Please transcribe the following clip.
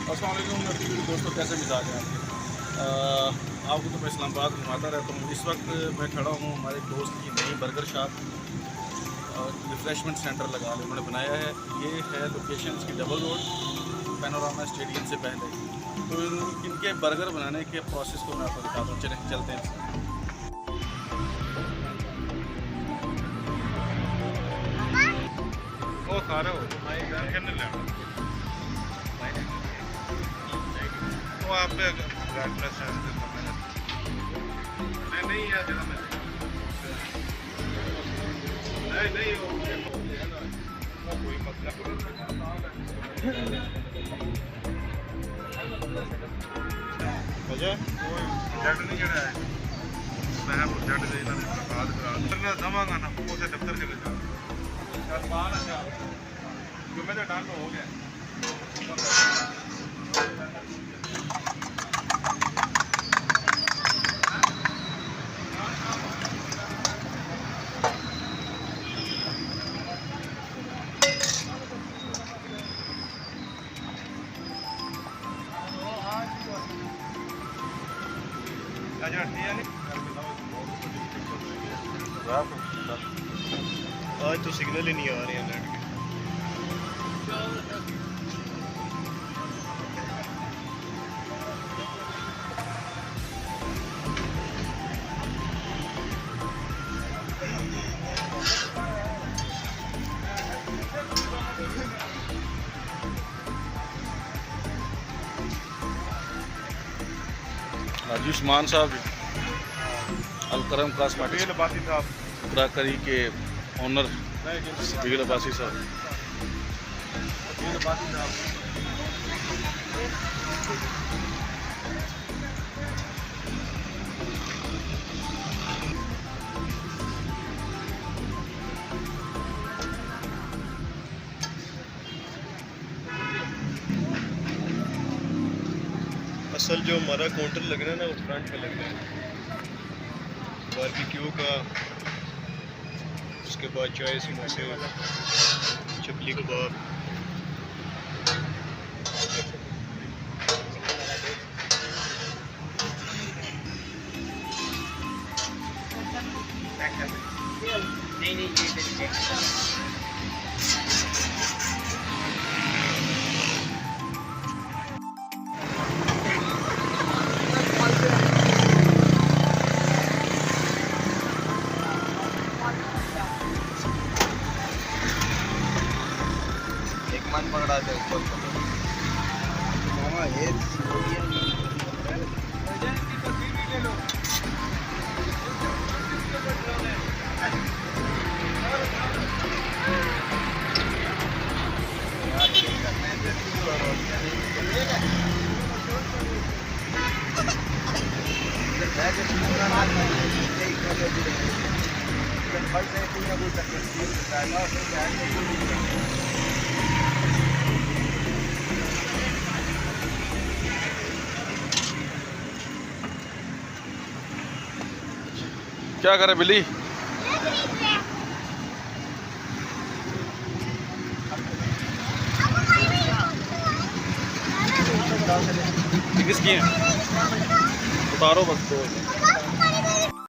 अस्सलाम वालेकुम दोस्तों, कैसे मिजाज हैं आपके। आपको तो मैं इस्लामाबाद घुमाता रहता हूँ। इस वक्त मैं खड़ा हूँ हमारे दोस्त की नई बर्गर शॉप और रिफ़्रेशमेंट सेंटर लगा लिया उन्होंने बनाया है। ये है लोकेशन इसकी डबल रोड, पैनोरामा स्टेडियम से पहले। तो इनके बर्गर बनाने के प्रोसेस को मैं आपको दिखाता हूँ। चलें चलते हैं। ਉਹ ਸਾਰਾ ਮੈਂ ਕਹਿੰਦਾ ਲੈਣਾ ਉਹ ਆਪੇ ਰੈਫਰੈਂਸ ਦੇ ਮੈਂ ਨਹੀਂ ਆ ਜਿਹੜਾ ਮੈਂ ਨਹੀਂ ਉਹ ਕੋਈ ਮਤਲਬ ਅਜਾ ਕੋਈ ਪ੍ਰੋਜੈਕਟ ਨਹੀਂ ਜਿਹੜਾ ਹੈ ਮੈਂ ਪ੍ਰੋਜੈਕਟ ਦੇ ਇਹਨਾਂ ਨੇ ਬਾਤ ਕਰਾ ਮੈਂ ਦਵਾਂਗਾ ਨਾ ਉਸੇ ਦਫ਼ਤਰ ਚਲੇ ਜਾ जुम्मे तो डन हो गया। आज तो सिग्नल ही नहीं आ रहे हैं नेट के। उस्मान साहब अलकरम कॉस्मेटिक्स अब्बासी साहब क्राकरी के ओनर शफीक अब्बासी साहब। असल जो हमारा काउंटर लग रहा है ना वो फ्रंट पे लग रहा है बारबेक्यू का। उसके बाद चाय समोसे चपली कबाब। मन पकड़ा दे मामा ये क्या करे बिल्ली? किसकी है? उतारो बस तो।